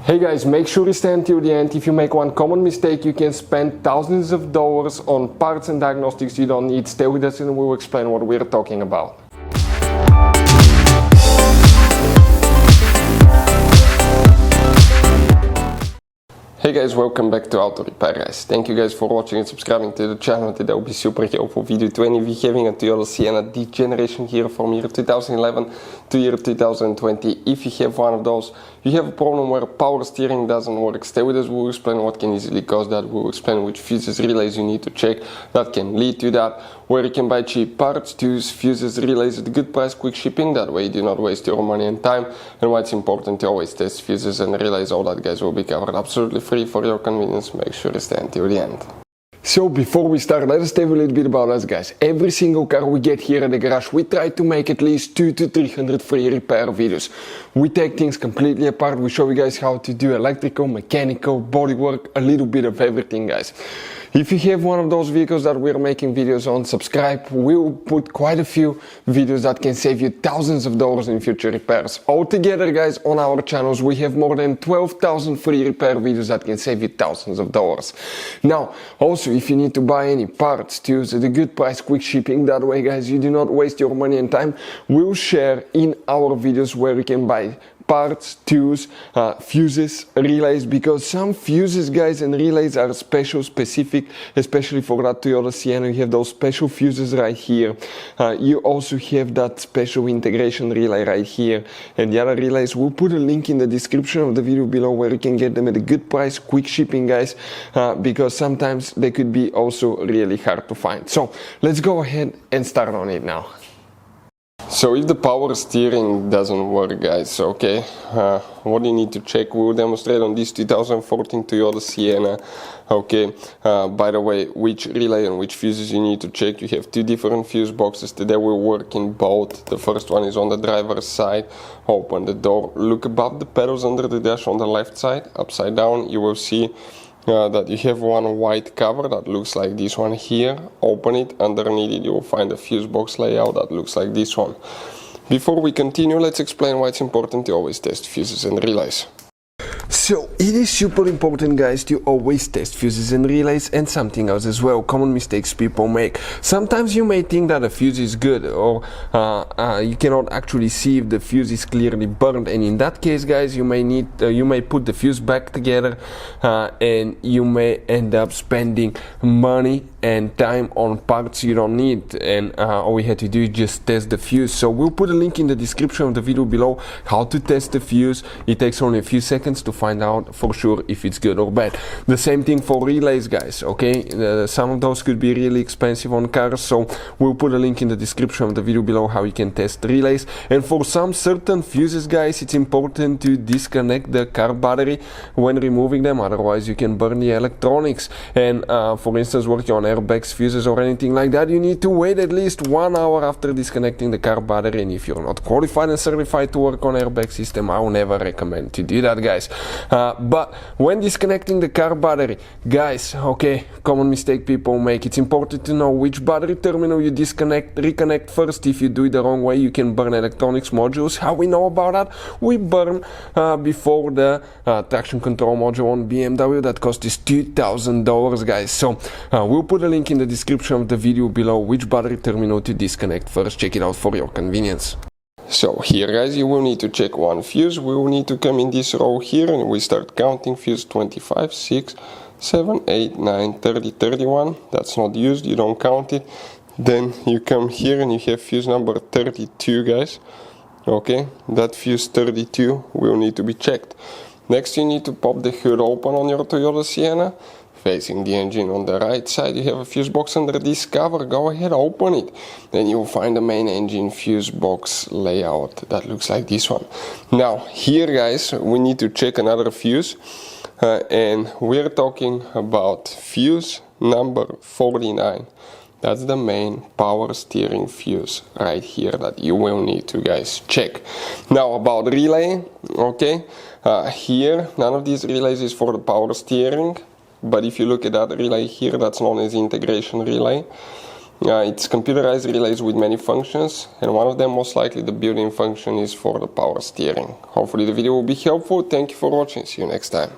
Hey guys, make sure you stay until the end. If you make one common mistake, you can spend thousands of dollars on parts and diagnostics you don't need. Stay with us and we'll explain what we're talking about. Hey guys, welcome back to Auto Repair guys. Thank you guys for watching and subscribing to the channel. Today will be super helpful video to any of you having a Toyota Sienna D generation here from year 2011 to year 2020. If you have one of those, you have a problem where power steering doesn't work, stay with us. We'll explain what can easily cause that. We'll explain which fuses, relays you need to check that can lead to that, where you can buy cheap parts, tools, fuses, relays at a good price, quick shipping, that way you do not waste your money and time, and why it's important to always test fuses and relays. All that guys will be covered absolutely free for your convenience. Make sure to stay until the end. So before we start, let us tell you a little bit about us guys. Every single car we get here at the garage, we try to make at least 200 to 300 free repair videos. We take things completely apart, we show you guys how to do electrical, mechanical, bodywork, a little bit of everything guys. If you have one of those vehicles that we're making videos on, subscribe. We'll put quite a few videos that can save you thousands of dollars in future repairs. Altogether guys, on our channels we have more than 12,000 free repair videos that can save you thousands of dollars. Now also, if you need to buy any parts, tools at a good price, quick shipping, that way guys you do not waste your money and time, we'll share in our videos where you can buy parts, tools, fuses, relays, because some fuses guys and relays are specific, especially for that Toyota Sienna. You have those special fuses right here. You also have that special integration relay right here, and the other relays, we'll put a link in the description of the video below where you can get them at a good price, quick shipping guys, because sometimes they could be also really hard to find. So let's go ahead and start on it now. So if the power steering doesn't work guys, okay, what you need to check, we'll demonstrate on this 2014 Toyota Sienna, okay. By the way, which relay and which fuses you need to check. You have two different fuse boxes. Today we'll work in both. The first one is on the driver's side. Open the door, look above the pedals under the dash on the left side, upside down. You will see that you have one white cover that looks like this one here. Open it, underneath it you will find a fuse box layout that looks like this one. Before we continue, let's explain why it's important to always test fuses and relays. So it is super important guys to always test fuses and relays, and something else as well, common mistakes people make. Sometimes you may think that a fuse is good, or you cannot actually see if the fuse is clearly burned, and in that case guys you may put the fuse back together, and you may end up spending money and time on parts you don't need, and all we had to do is just test the fuse. So we'll put a link in the description of the video below how to test the fuse. It takes only a few seconds to find out for sure if it's good or bad. The same thing for relays guys, okay. Some of those could be really expensive on cars, so we'll put a link in the description of the video below how you can test relays. And for some certain fuses guys, it's important to disconnect the car battery when removing them, otherwise you can burn the electronics. And for instance, working on airbags, fuses or anything like that, you need to wait at least 1 hour after disconnecting the car battery. And if you're not qualified and certified to work on airbag system, I will never recommend to do that guys. But when disconnecting the car battery guys, okay, common mistake people make, it's important to know which battery terminal you reconnect first. If you do it the wrong way, you can burn electronics modules. How we know about that? We burn before the traction control module on BMW that cost us $2,000 guys. So we'll put a link in the description of the video below which battery terminal to disconnect first. Check it out for your convenience. So here guys, you will need to check one fuse. We will need to come in this row here and we start counting. Fuse 25, 6, 7, 8, 9, 30, 31. That's not used, you don't count it. Then you come here and you have fuse number 32 guys. Okay, that fuse 32 will need to be checked. Next you need to pop the hood open on your Toyota Sienna. Facing the engine on the right side, you have a fuse box under this cover. Go ahead, open it. Then you'll find the main engine fuse box layout that looks like this one. Now here guys, we need to check another fuse, and we're talking about fuse number 49. That's the main power steering fuse right here that you will need to guys check. Now about relay, okay, here none of these relays is for the power steering. But if you look at that relay here, that's known as integration relay. It's computerized relays with many functions, and one of them, most likely the built-in function, is for the power steering. Hopefully the video will be helpful. Thank you for watching. See you next time.